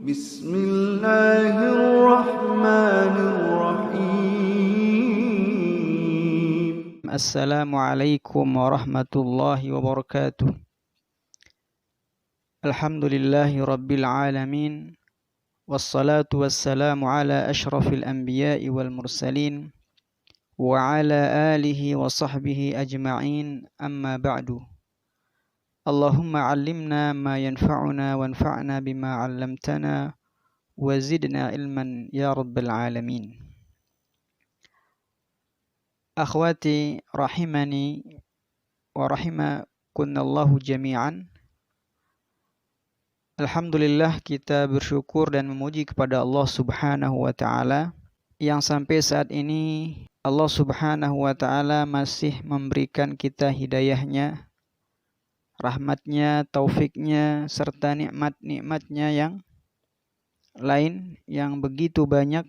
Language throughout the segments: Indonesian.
بسم الله الرحمن الرحيم. السلام عليكم ورحمة الله وبركاته. الحمد لله رب العالمين، والصلاة والسلام على أشرف الأنبياء والمرسلين وعلى آله وصحبه أجمعين، أما بعد. اللهم علمنا ما ينفعنا وانفعنا بما علمتنا وزدنا علما يا رب العالمين. Akhwati rahimani wa rahimakunallahu jami'an. Alhamdulillah, kita bersyukur dan memuji kepada Allah Subhanahu wa ta'ala yang sampai saat ini Allah Subhanahu wa ta'ala masih memberikan kita hidayahnya, rahmatnya, taufiknya, serta nikmat-nikmatnya yang lain yang begitu banyak,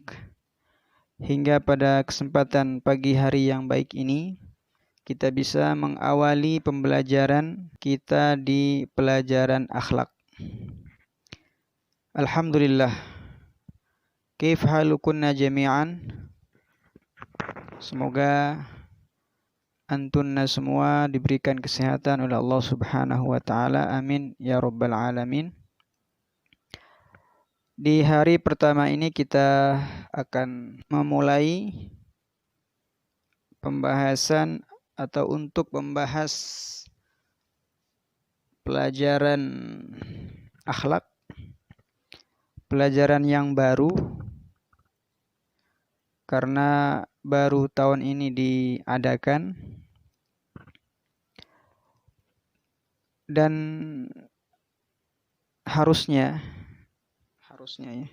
hingga pada kesempatan pagi hari yang baik ini kita bisa mengawali pembelajaran kita di pelajaran akhlak. Alhamdulillah. Kaif halukunna jami'an? Semoga antunna semua diberikan kesehatan oleh Allah Subhanahu wa ta'ala. Amin ya rabbal alamin. Di hari pertama ini kita akan memulai pembahasan atau untuk membahas pelajaran akhlak, pelajaran yang baru karena baru tahun ini diadakan, dan harusnya ya,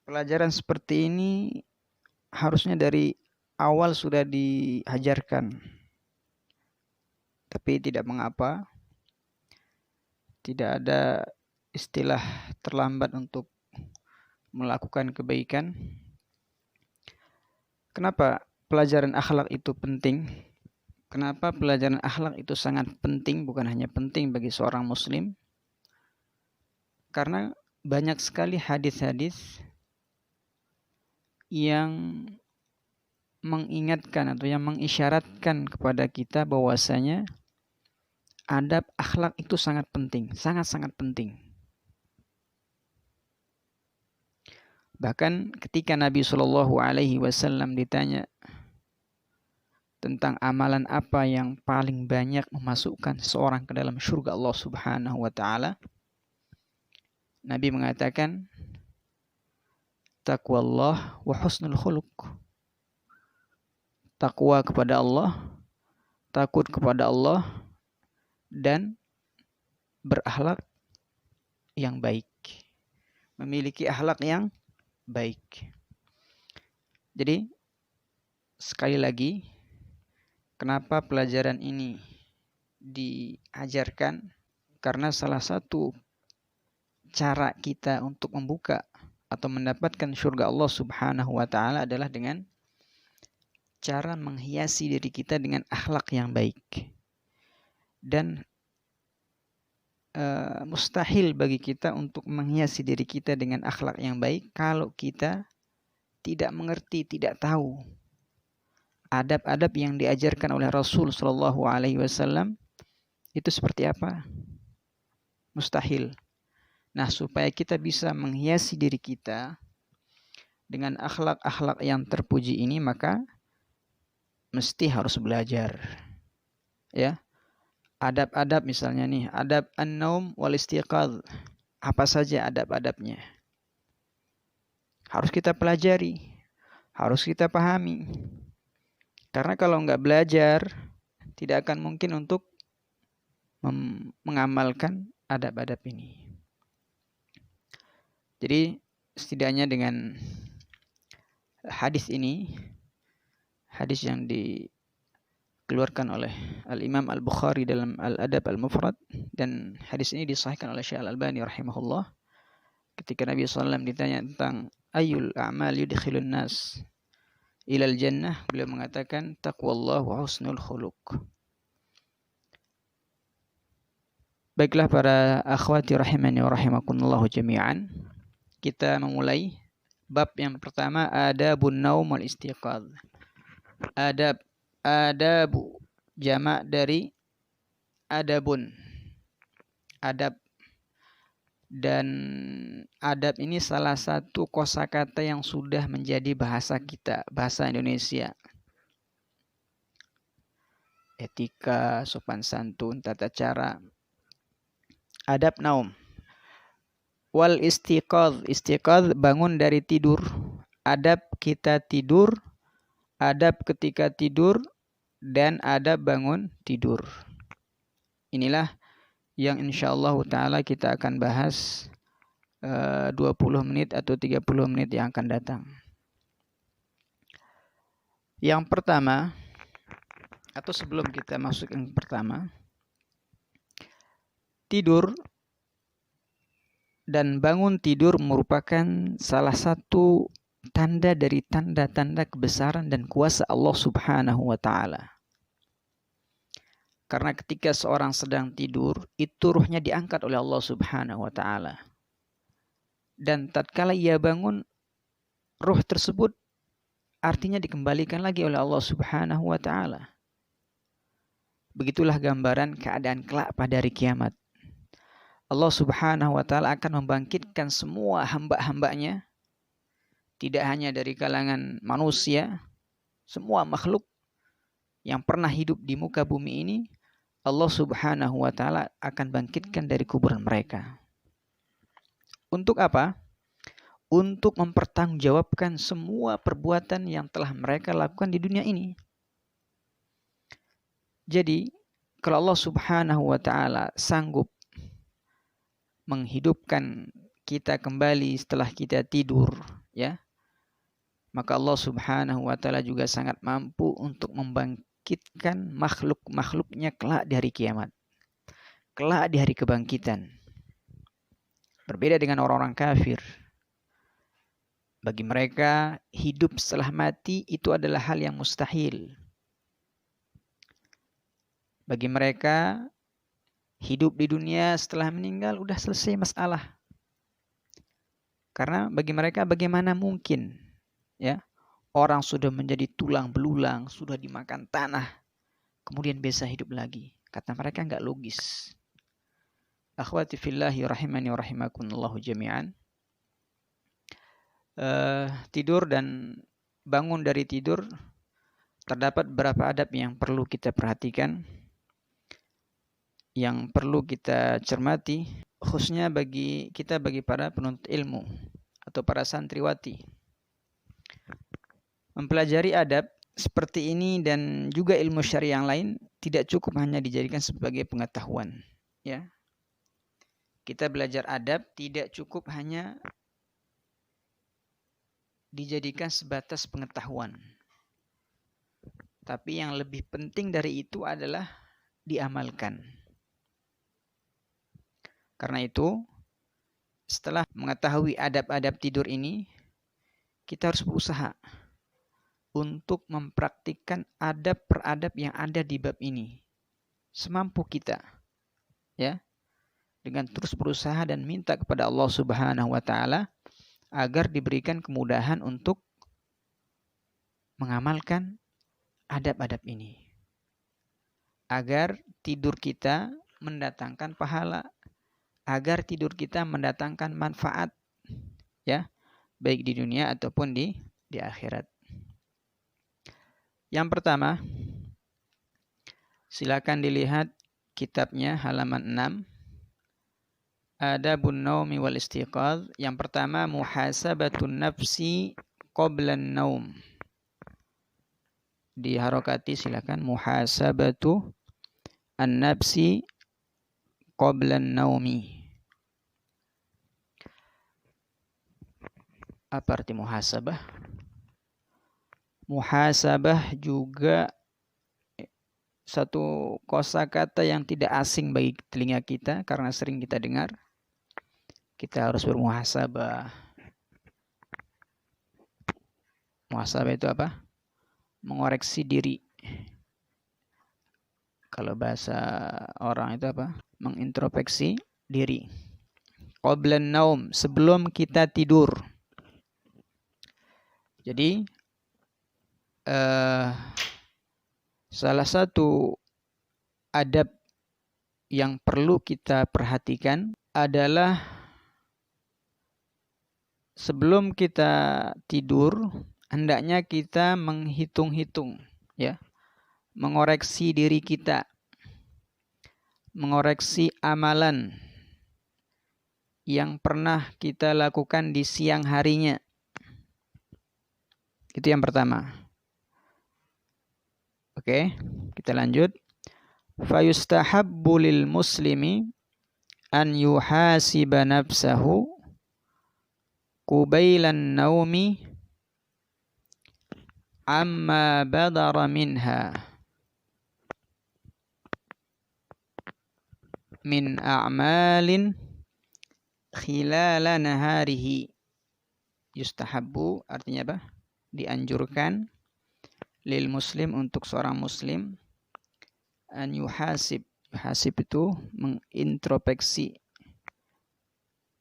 pelajaran seperti ini harusnya dari awal sudah diajarkan. Tapi tidak mengapa, tidak ada istilah terlambat untuk melakukan kebaikan. Kenapa pelajaran akhlak itu penting? Kenapa pelajaran akhlak itu sangat penting, bukan hanya penting bagi seorang muslim? Karena banyak sekali hadis-hadis yang mengingatkan atau yang mengisyaratkan kepada kita bahwasanya adab akhlak itu sangat penting, sangat-sangat penting. Bahkan ketika Nabi SAW ditanya tentang amalan apa yang paling banyak memasukkan seorang ke dalam surga Allah Subhanahu wa ta'ala, Nabi mengatakan taqwallah wa husnul khuluq. Takwa kepada Allah, takut kepada Allah, dan berakhlak yang baik, memiliki akhlak yang baik. Jadi sekali lagi, kenapa pelajaran ini diajarkan? Karena salah satu cara kita untuk membuka atau mendapatkan surga Allah Subhanahu wa ta'ala adalah dengan cara menghiasi diri kita dengan akhlak yang baik. Dan mustahil bagi kita untuk menghiasi diri kita dengan akhlak yang baik kalau kita tidak mengerti, tidak tahu adab-adab yang diajarkan oleh Rasul Shallallahu Alaihi Wasallam itu seperti apa. Mustahil. Nah, supaya kita bisa menghiasi diri kita dengan akhlak-akhlak yang terpuji ini, maka mesti harus belajar. Ya. Adab-adab misalnya nih, adab an-naum wal istiqadz. Apa saja adab-adabnya? Harus kita pelajari, harus kita pahami. Karena kalau nggak belajar, tidak akan mungkin untuk mengamalkan adab-adab ini. Jadi setidaknya dengan hadis ini, hadis yang dikeluarkan oleh Al-Imam Al-Bukhari dalam Al-Adab Al-Mufrad, dan hadis ini disahihkan oleh Syekh Al-Albani rahimahullah. Ketika Nabi SAW ditanya tentang ayyul a'mal yudkhilun nas ilal jannah, beliau mengatakan taqwallah wa husnul khuluq. Baiklah para akhwati rahimani wa rahimakumullah jami'an. kita memulai bab yang pertama, adabun naum wal istiqadz. Adabu jamak dari adabun, adab. Dan adab ini salah satu kosakata yang sudah menjadi bahasa kita, bahasa Indonesia. Etika, sopan santun, tata cara. Adab naum. Wal istiqadz bangun dari tidur. Adab kita tidur, adab ketika tidur, dan adab bangun tidur. Inilah yang insyaallah ta'ala kita akan bahas 20 menit atau 30 menit yang akan datang. Yang pertama, atau sebelum kita masuk yang pertama, tidur dan bangun tidur merupakan salah satu tanda dari tanda-tanda kebesaran dan kuasa Allah Subhanahu wa ta'ala. Karena ketika seorang sedang tidur, itu ruhnya diangkat oleh Allah Subhanahu wa ta'ala. Dan tatkala ia bangun, ruh tersebut artinya dikembalikan lagi oleh Allah Subhanahu wa ta'ala. Begitulah gambaran keadaan kelak pada hari kiamat. Allah Subhanahu wa ta'ala akan membangkitkan semua hamba-hambanya, tidak hanya dari kalangan manusia, semua makhluk yang pernah hidup di muka bumi ini, Allah Subhanahu wa ta'ala akan bangkitkan dari kuburan mereka. Untuk apa? Untuk mempertanggungjawabkan semua perbuatan yang telah mereka lakukan di dunia ini. Jadi, kalau Allah Subhanahu wa ta'ala sanggup menghidupkan kita kembali setelah kita tidur, ya, maka Allah Subhanahu wa ta'ala juga sangat mampu untuk membangkitkan makhluk-makhluknya kelak di hari kiamat, kelak di hari kebangkitan. Berbeda dengan orang-orang kafir. Bagi mereka, hidup setelah mati itu adalah hal yang mustahil. Bagi mereka, hidup di dunia setelah meninggal udah selesai masalah. Karena bagi mereka bagaimana mungkin, ya, orang sudah menjadi tulang belulang, sudah dimakan tanah, kemudian bisa hidup lagi. Kata mereka enggak logis. Akhwati fillahi rahimani wa rahimakumullahu jami'an. Tidur dan bangun dari tidur, terdapat beberapa adab yang perlu kita perhatikan, yang perlu kita cermati, khususnya bagi para penuntut ilmu atau para santriwati. Mempelajari adab seperti ini dan juga ilmu syariah yang lain tidak cukup hanya dijadikan sebagai pengetahuan, ya. Kita belajar adab tidak cukup hanya dijadikan sebatas pengetahuan. Tapi yang lebih penting dari itu adalah diamalkan. Karena itu, setelah mengetahui adab-adab tidur ini, kita harus berusaha untuk mempraktikkan adab per adab yang ada di bab ini semampu kita, ya, dengan terus berusaha dan minta kepada Allah Subhanahu wa ta'ala agar diberikan kemudahan untuk mengamalkan adab-adab ini, agar tidur kita mendatangkan pahala, agar tidur kita mendatangkan manfaat, ya, baik di dunia ataupun di akhirat. Yang pertama, silakan dilihat kitabnya halaman 6. Adabun naumi wal istiqadz. Yang pertama, muhasabatun nafsi qablan naum. Diharokati silakan, muhasabatu an-nafsi qablan naumi. Apa arti muhasabah? Muhasabah juga satu kosakata yang tidak asing bagi telinga kita karena sering kita dengar. Kita harus bermuhasabah. Muhasabah itu apa? Mengoreksi diri. Kalau bahasa orang itu apa? Mengintrospeksi diri. qablan naum, sebelum kita tidur. Jadi salah satu adab yang perlu kita perhatikan adalah sebelum kita tidur hendaknya kita menghitung-hitung, ya, mengoreksi diri kita, mengoreksi amalan yang pernah kita lakukan di siang harinya. Itu yang pertama. Oke, kita lanjut. Fayustahabbu lil muslimi an yuhasiba nafsahu qubailan naumi amma badara minha min a'malin khilala naharihi. Yustahabbu artinya apa? Dianjurkan lil muslim, untuk seorang muslim, an yuhasib. Yuhasib itu mengintrospeksi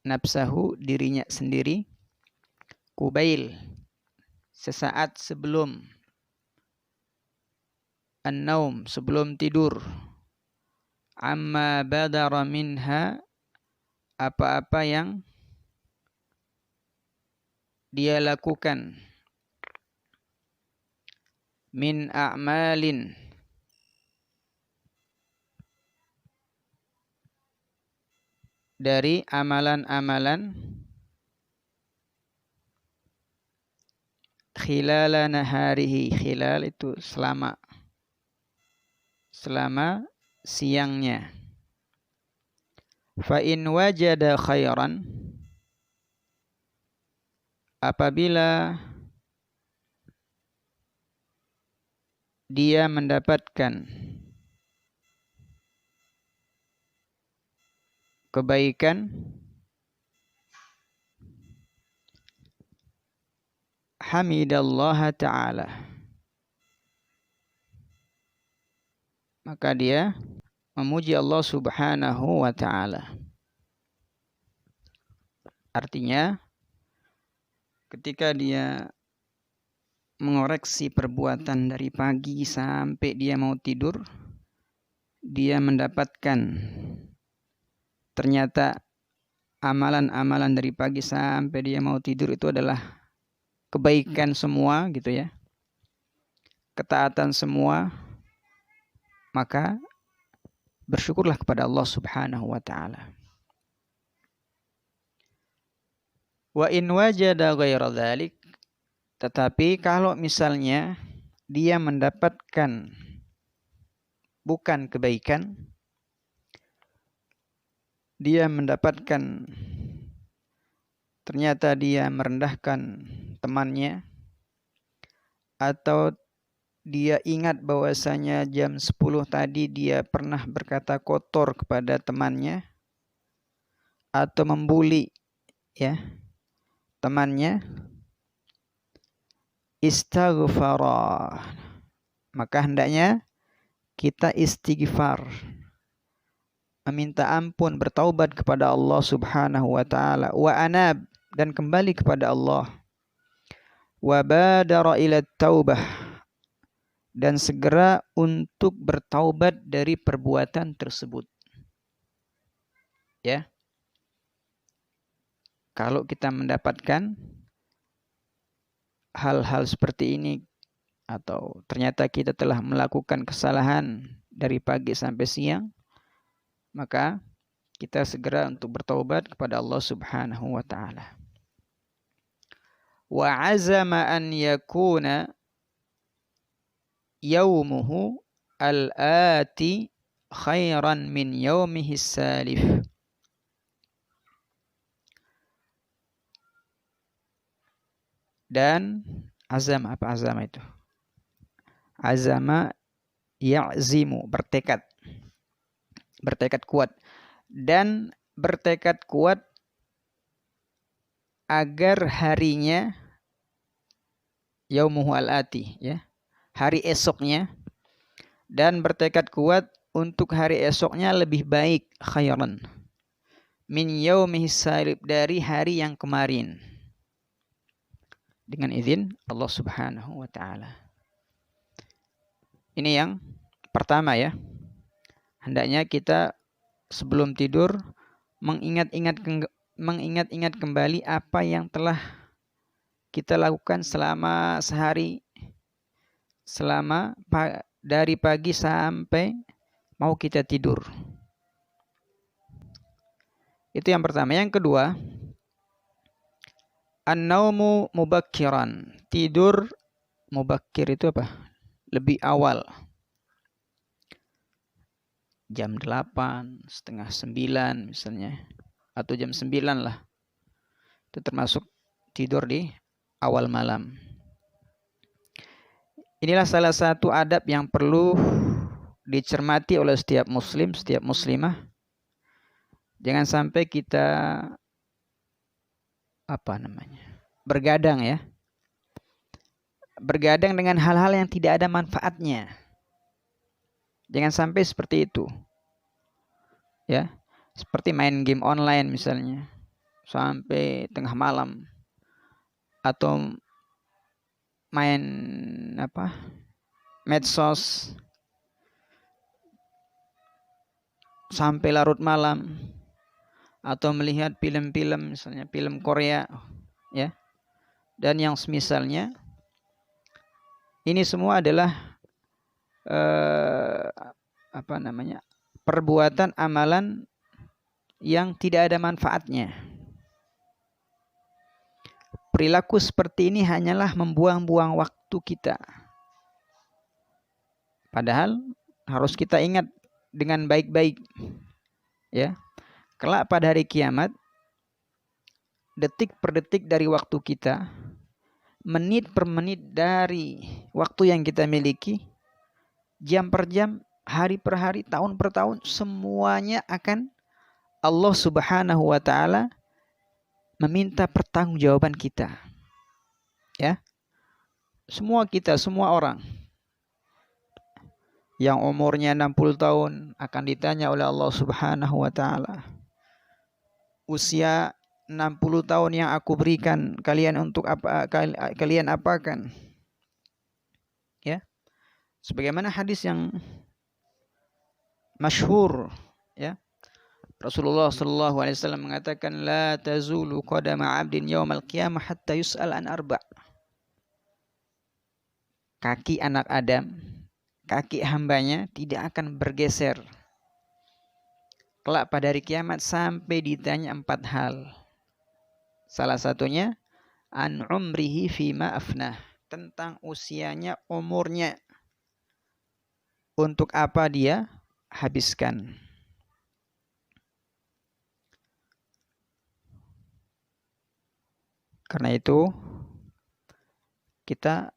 nafsahu, dirinya sendiri, kubail, sesaat sebelum an-naum, sebelum tidur, amma badara minha, apa-apa yang dia lakukan, min a'malin, dari amalan-amalan, khilala naharihi, khilal itu selama siangnya. Fa in wajada khairan, apabila dia mendapatkan kebaikan, hamidallaha ta'ala, maka dia memuji Allah subhanahu wa ta'ala. Artinya ketika dia mengoreksi perbuatan dari pagi sampai dia mau tidur, dia mendapatkan ternyata amalan-amalan dari pagi sampai dia mau tidur itu adalah kebaikan semua, gitu ya, ketaatan semua, maka bersyukurlah kepada Allah subhanahu wa ta'ala. Wa in wajada ghaira dzalik, tetapi kalau misalnya dia mendapatkan bukan kebaikan, dia mendapatkan ternyata dia merendahkan temannya, atau dia ingat bahwasanya jam 10 tadi dia pernah berkata kotor kepada temannya atau membuli, ya, temannya, istaghfara, maka hendaknya kita istighfar, meminta ampun, bertaubat kepada Allah subhanahu wa ta'ala, wa anab, dan kembali kepada Allah, wa badara ila taubah, dan segera untuk bertaubat dari perbuatan tersebut. Ya, kalau kita mendapatkan hal-hal seperti ini, atau ternyata kita telah melakukan kesalahan dari pagi sampai siang, maka kita segera untuk bertaubat kepada Allah subhanahu wa ta'ala. Wa azama an yakuna yaumuhu al-ati khairan min yaumihi salif. Dan azam, apa azama itu? Azama ya'zimu, bertekad. Bertekad kuat. Dan bertekad kuat agar harinya, yaumuhu al-ati, ya, hari esoknya, dan bertekad kuat untuk hari esoknya lebih baik, khairan, min yaumihis salib, dari hari yang kemarin, dengan izin Allah Subhanahu wa taala. Ini yang pertama ya. Hendaknya kita sebelum tidur mengingat-ingat kembali apa yang telah kita lakukan selama sehari, dari pagi sampai mau kita tidur. Itu yang pertama. Yang kedua, an-naumu mubakkiran. Tidur mubakkir itu apa? Lebih awal. Jam 8, setengah 9 misalnya. Atau jam 9 lah. Itu termasuk tidur di awal malam. Inilah salah satu adab yang perlu dicermati oleh setiap muslim, setiap muslimah. Jangan sampai kita bergadang ya. Bergadang dengan hal-hal yang tidak ada manfaatnya. Jangan sampai seperti itu. Ya, seperti main game online misalnya sampai tengah malam, atau main medsos sampai larut malam, atau melihat film-film misalnya film Korea ya, dan yang semisalnya. Ini semua adalah perbuatan amalan yang tidak ada manfaatnya. Perilaku seperti ini hanyalah membuang-buang waktu kita. Padahal harus kita ingat dengan baik-baik ya. Kelak pada hari kiamat, detik per detik dari waktu kita, menit per menit dari waktu yang kita miliki, jam per jam, hari per hari, tahun per tahun, semuanya akan Allah Subhanahu wa taala meminta pertanggungjawaban kita. Ya. Semua kita, semua orang yang umurnya 60 tahun akan ditanya oleh Allah Subhanahu wa taala. Usia 60 tahun yang aku berikan kalian untuk apa, kalian apakan? Ya. Sebagaimana hadis yang masyhur ya. Rasulullah sallallahu alaihi wasallam mengatakan, la tazulu qadama 'abdin yaumal qiyamah hatta yus'al an arba'. Kaki anak Adam, kaki hambanya tidak akan bergeser kelak pada hari kiamat sampai ditanya 4 hal. Salah satunya an umrihi fima afnah, tentang usianya, umurnya, untuk apa dia habiskan. Karena itu kita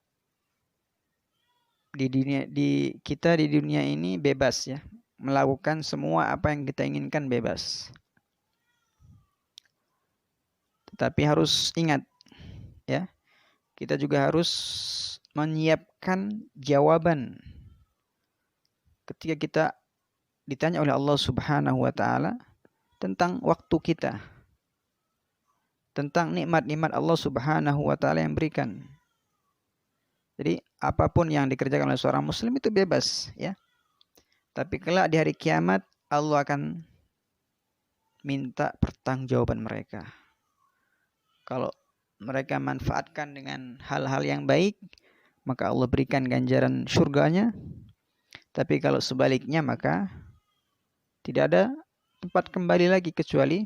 di dunia ini bebas ya, melakukan semua apa yang kita inginkan, bebas. Tetapi harus ingat ya, kita juga harus menyiapkan jawaban ketika kita ditanya oleh Allah Subhanahu wa taala tentang waktu kita, tentang nikmat-nikmat Allah Subhanahu wa taala yang berikan. Jadi apapun yang dikerjakan oleh seorang muslim itu bebas ya. Tapi kelak di hari kiamat Allah akan minta pertanggungjawaban mereka. Kalau mereka manfaatkan dengan hal-hal yang baik, maka Allah berikan ganjaran surganya. Tapi kalau sebaliknya, maka tidak ada tempat kembali lagi kecuali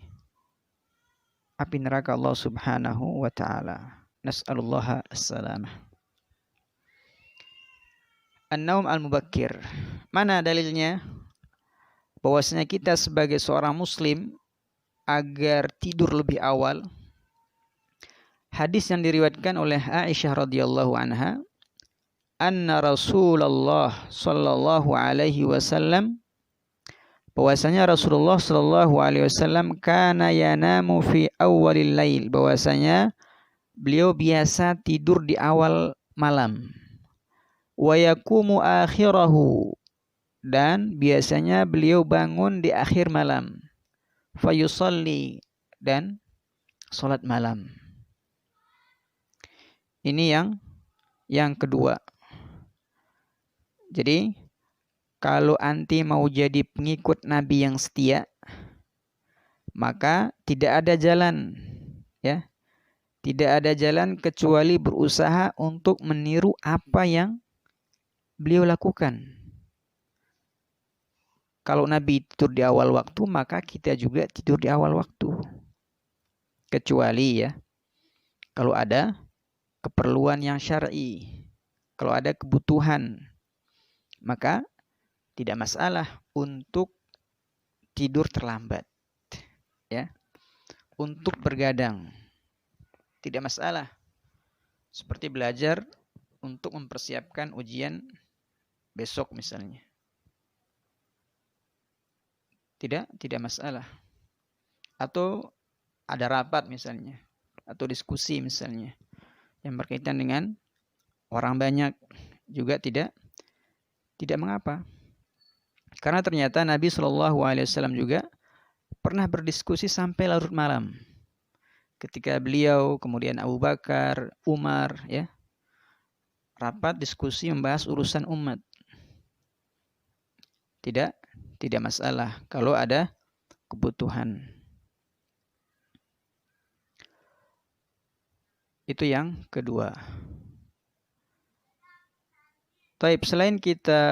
api neraka Allah Subhanahu wa taala. Nas'alullaha as-salamah. An-naum al-mubakkir. Mana dalilnya bahwasanya kita sebagai seorang muslim agar tidur lebih awal? Hadis yang diriwayatkan oleh Aisyah radhiyallahu anha, anna Rasulullah sallallahu alaihi wasallam, bahwasanya Rasulullah sallallahu alaihi wasallam kana yanamu fi awwalil lail, bahwasanya beliau biasa tidur di awal malam. Wa yaqumu akhirahu, dan biasanya beliau bangun di akhir malam. fayusalli, dan sholat malam. Ini yang kedua. Jadi kalau anti mau jadi pengikut Nabi yang setia, maka tidak ada jalan, ya. Tidak ada jalan kecuali berusaha untuk meniru apa yang beliau lakukan. Kalau Nabi tidur di awal waktu, maka kita juga tidur di awal waktu. Kecuali ya, kalau ada keperluan yang syar'i, kalau ada kebutuhan, maka tidak masalah untuk tidur terlambat, ya, untuk bergadang, tidak masalah. Seperti belajar untuk mempersiapkan ujian besok misalnya, tidak masalah. Atau ada rapat misalnya, atau diskusi misalnya, yang berkaitan dengan orang banyak, juga tidak mengapa. Karena ternyata Nabi SAW juga pernah berdiskusi sampai larut malam. Ketika beliau, kemudian Abu Bakar, Umar, ya, rapat diskusi membahas urusan umat. Tidak masalah kalau ada kebutuhan. Itu yang kedua. Taib, selain kita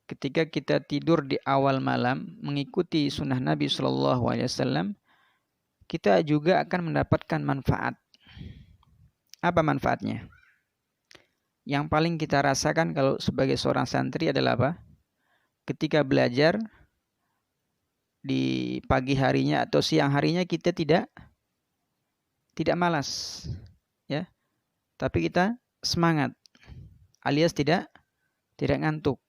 ketika kita tidur di awal malam mengikuti sunnah Nabi SAW, kita juga akan mendapatkan manfaat. Apa manfaatnya? Yang paling kita rasakan kalau sebagai seorang santri adalah apa? Ketika belajar di pagi harinya atau siang harinya kita tidak malas, ya, tapi kita semangat, alias tidak ngantuk.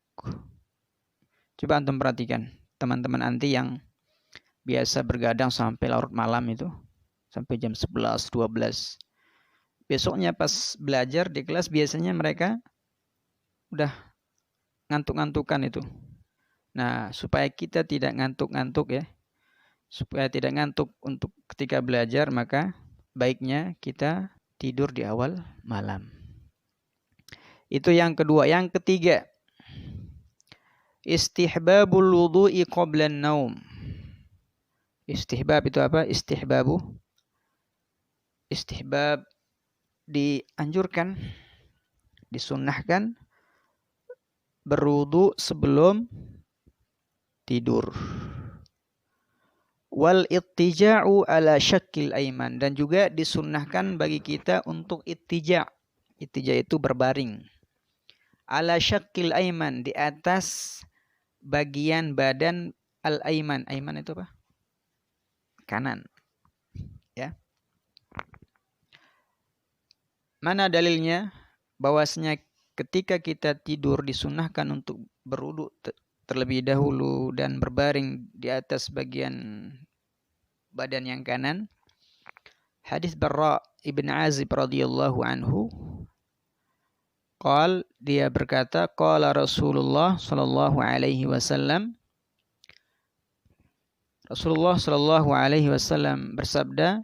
Coba antum perhatikan teman-teman anti yang biasa bergadang sampai larut malam itu, sampai jam 11, 12. Besoknya pas belajar di kelas biasanya mereka udah ngantuk-ngantukan itu. Nah, supaya kita tidak ngantuk-ngantuk, ya, supaya tidak ngantuk untuk ketika belajar, maka baiknya kita tidur di awal malam. Itu yang kedua. Yang ketiga, istihbabul wudu'i qablan naum. Istihbab itu apa? Istihbab dianjurkan, disunnahkan berwudu sebelum tidur. Wal ittija'u ala syakil aiman, dan juga disunnahkan bagi kita untuk ittija'. Ittija' itu berbaring. Ala syakil aiman, di atas bagian badan al-aiman. Aiman itu apa? Kanan. Ya. Mana dalilnya? Bahwasanya ketika kita tidur disunnahkan untuk berwudu terlebih dahulu dan berbaring di atas bagian badan yang kanan. Hadis Barra ibn Azib radhiyallahu anhu, dia berkata, qala Rasulullah sallallahu alaihi wasallam, Rasulullah sallallahu alaihi wasallam bersabda,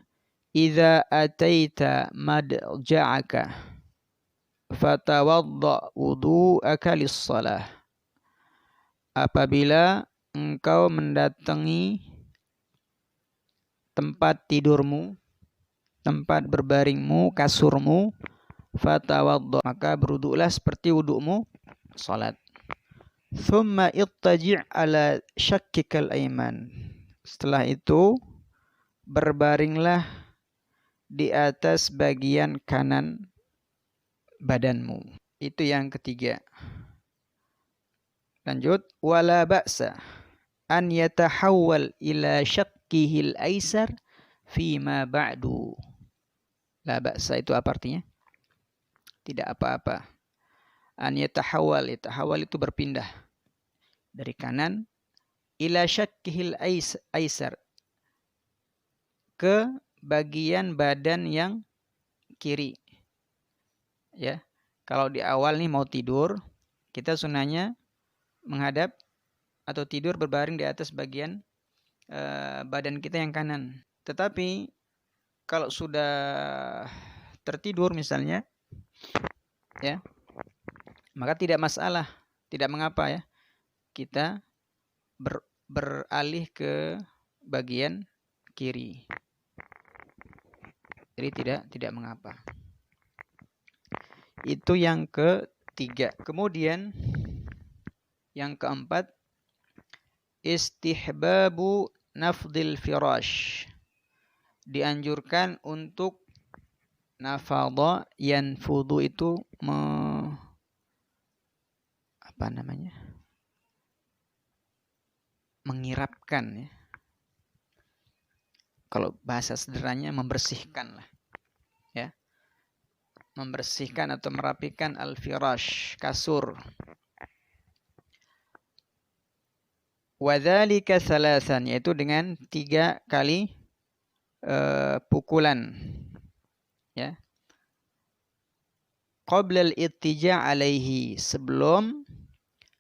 "Idza ataita madja'aka fatawadda wudu'aka lis-shalah." Apabila engkau mendatangi tempat tidurmu, tempat berbaringmu, kasurmu, fatawadda, maka berwudu'lah seperti wudu'mu salat. Thumma ittaji' ala syakkikal aiman. Setelah itu berbaringlah di atas bagian kanan badanmu. Itu yang ketiga. Lanjut, wala ba'sa an yatahawwal ila syakkihil aisar fima ba'du. La ba'sa itu apa artinya? Tidak apa-apa. An yatahawwal itu berpindah dari kanan ila syakkihil aisar, ke bagian badan yang kiri. Ya. Kalau di awal nih mau tidur, kita sunahnya menghadap atau tidur berbaring di atas bagian badan kita yang kanan. Tetapi kalau sudah tertidur misalnya, ya, maka tidak masalah, tidak mengapa ya, kita beralih ke bagian kiri. Jadi tidak mengapa. Itu yang ketiga. Kemudian yang keempat, istihbabu nafdil firash. Dianjurkan untuk nafadha, yanfudu itu mengirapkan ya. Kalau bahasa sederhananya membersihkan lah. Ya. Membersihkan atau merapikan al-firash, kasur. Wadzalika salasan, yaitu dengan 3 kali pukulan. Ya. Qabla al-ittija' alaihi, sebelum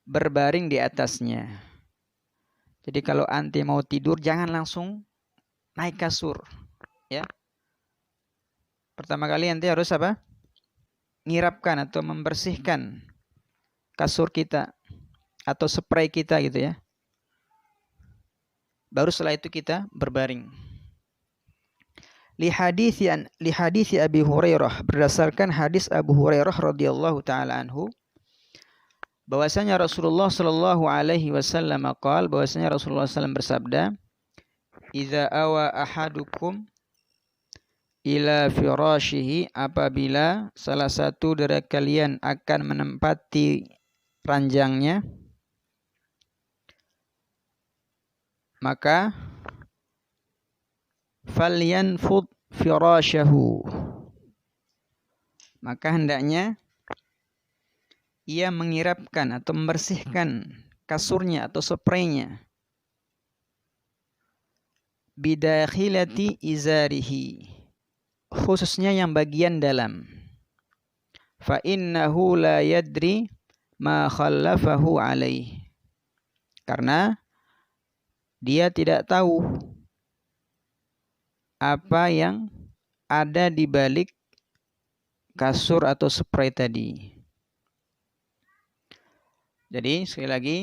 berbaring di atasnya. Jadi kalau anti mau tidur jangan langsung naik kasur, ya. Pertama kali nanti harus apa? Ngirapkan atau membersihkan kasur kita atau spray kita gitu ya. Baru setelah itu kita berbaring. Li hadisi Abi Hurairah, berdasarkan hadis Abu Hurairah radhiyallahu taala anhu, bahwasanya Rasulullah sallallahu alaihi wasallam qaal, bahwasanya Rasulullah SAW bersabda, "Idza awa ahadukum ila firashihi, apabila salah satu dari kalian akan menempati ranjangnya, maka falyanfud firashahu, maka hendaknya ia mengirapkan atau membersihkan kasurnya atau spraynya, bidakhilati izarihi, khususnya yang bagian dalam, fa innahu la yadri ma khallafahu alaih, karena dia tidak tahu apa yang ada di balik kasur atau spray tadi. Jadi sekali lagi,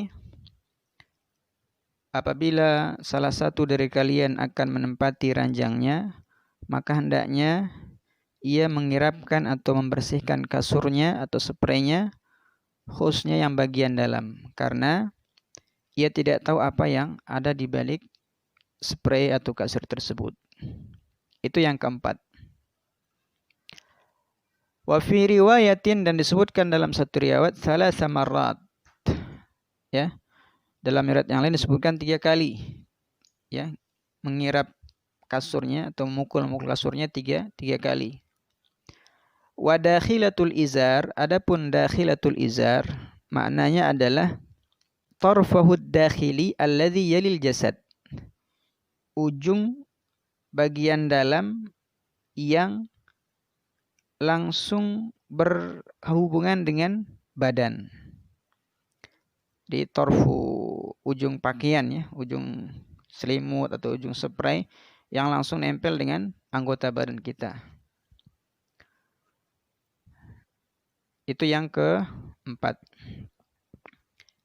apabila salah satu dari kalian akan menempati ranjangnya, maka hendaknya ia mengirapkan atau membersihkan kasurnya atau spraynya, khususnya yang bagian dalam, karena ia tidak tahu apa yang ada di balik spray atau kasur tersebut. Itu yang keempat. Wa fi riwayatin, dan disebutkan dalam satu riwayat, salasa marrat. Ya. Dalam riwayat yang lain disebutkan 3 kali. Ya, mengirap kasurnya atau memukul kasurnya 3 kali. Wa dakhilatul izar, adapun dakhilatul izar maknanya adalah tarfahud dakhili alladhi yalil jasad, ujung bagian dalam yang langsung berhubungan dengan badan. Di torfu, ujung pakaian ya, ujung selimut atau ujung spray yang langsung nempel dengan anggota badan kita. Itu yang keempat.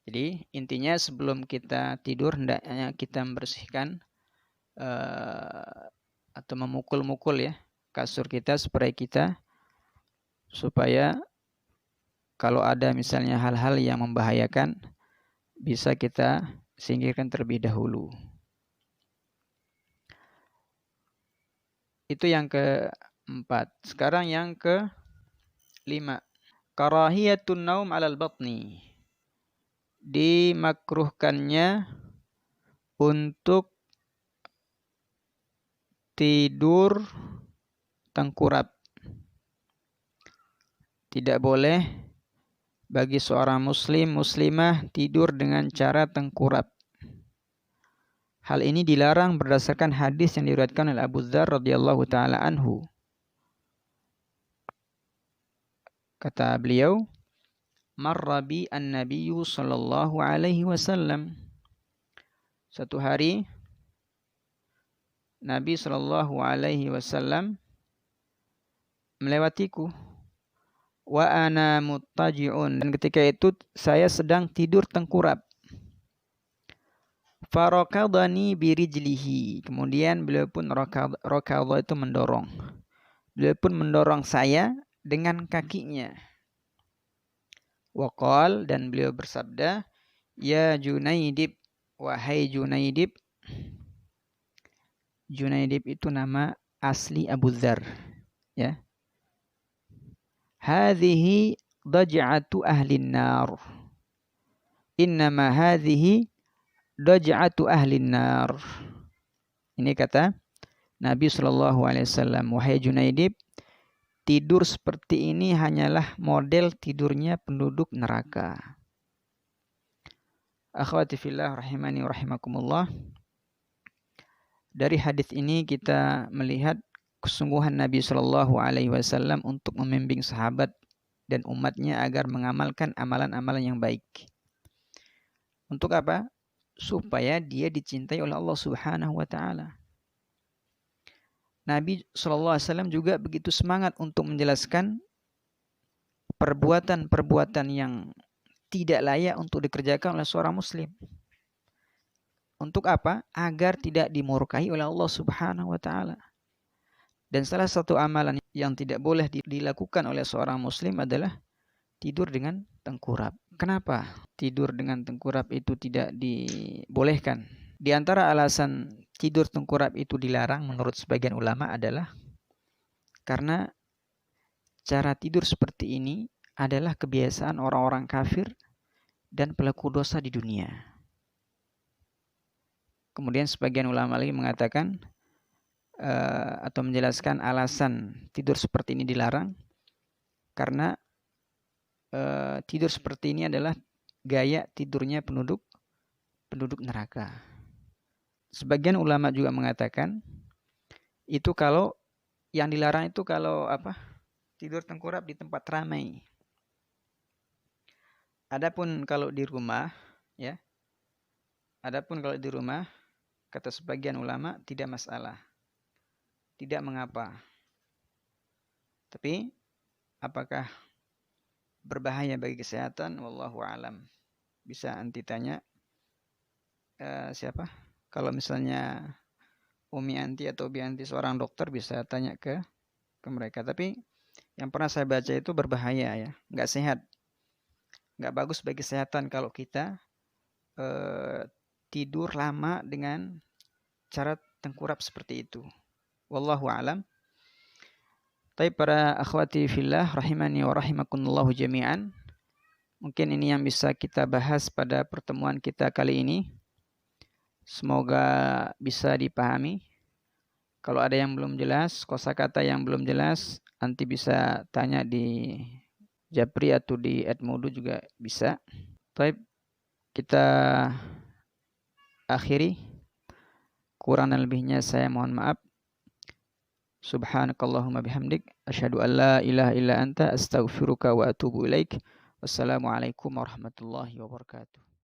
Jadi intinya sebelum kita tidur hendaknya kita membersihkan atau memukul-mukul ya kasur kita, spray kita, supaya kalau ada misalnya hal-hal yang membahayakan bisa kita singkirkan terlebih dahulu. Itu yang keempat. Sekarang yang kelima, karahiyatun naum 'alal batni, dimakruhkannya untuk tidur tengkurap. Tidak boleh bagi seorang muslim, muslimah tidur dengan cara tengkurap. Hal ini dilarang berdasarkan hadis yang diriwayatkan oleh Abu Dzar radhiyallahu taala anhu. Kata beliau, marra bi an-nabiyyu sallallahu alaihi wasallam. Suatu hari Nabi Shallallahu Alaihi Wasallam melewatiku. Wa ana muttaji'un, dan ketika itu saya sedang tidur tengkurap. Farakadani birijlihi, kemudian beliau pun rakadha itu mendorong. Beliau pun mendorong saya dengan kakinya. Waqal, dan beliau bersabda, ya Junaidib, wahai Junaidib. Junaidib itu nama asli Abu Dzar, ya. Hadhihi daj'atu ahlin nar. Innama hadhihi daj'atu ahlin nar. Ini kata Nabi SAW, wahai Junaidib, tidur seperti ini hanyalah model tidurnya penduduk neraka. Akhwati fillah rahimani wa rahimakumullah. Dari hadis ini kita melihat kesungguhan Nabi SAW untuk membimbing sahabat dan umatnya agar mengamalkan amalan-amalan yang baik. Untuk apa? Supaya dia dicintai oleh Allah Subhanahu wa Ta'ala. Nabi SAW juga begitu semangat untuk menjelaskan perbuatan-perbuatan yang tidak layak untuk dikerjakan oleh seorang muslim. Untuk apa? Agar tidak dimurkai oleh Allah Subhanahu wa Ta'ala. Dan salah satu amalan yang tidak boleh dilakukan oleh seorang muslim adalah tidur dengan tengkurap. Kenapa tidur dengan tengkurap itu tidak dibolehkan? Di antara alasan tidur tengkurap itu dilarang menurut sebagian ulama adalah karena cara tidur seperti ini adalah kebiasaan orang-orang kafir dan pelaku dosa di dunia. Kemudian sebagian ulama lagi mengatakan atau menjelaskan alasan tidur seperti ini dilarang karena tidur seperti ini adalah gaya tidurnya penduduk neraka. Sebagian ulama juga mengatakan itu kalau yang dilarang itu kalau tidur tengkurap di tempat ramai. Adapun kalau di rumah, ya. Adapun kalau di rumah, kata sebagian ulama tidak masalah. Tidak mengapa. Tapi apakah berbahaya bagi kesehatan? Wallahu a'lam. Bisa anti tanya siapa? Kalau misalnya Umi Anti atau Bi Anti seorang dokter bisa tanya ke mereka. Tapi yang pernah saya baca itu berbahaya, ya, nggak sehat, nggak bagus bagi kesehatan kalau kita tidur lama dengan cara tengkurap seperti itu. Wallahu a'lam. Tapi para akhwati fillah rahimani wa rahimakumullah jami'an, mungkin ini yang bisa kita bahas pada pertemuan kita kali ini. Semoga bisa dipahami. Kalau ada yang belum jelas, kosakata yang belum jelas, nanti bisa tanya di Japri atau di Edmodo juga bisa. Baik, kita akhiri. Kurang dan lebihnya saya mohon maaf. Subhanakallahumma bihamdik, asyhadu an la ilaha illa anta, astaghfiruka wa atubu ilaik. Wassalamualaikum warahmatullahi wabarakatuh.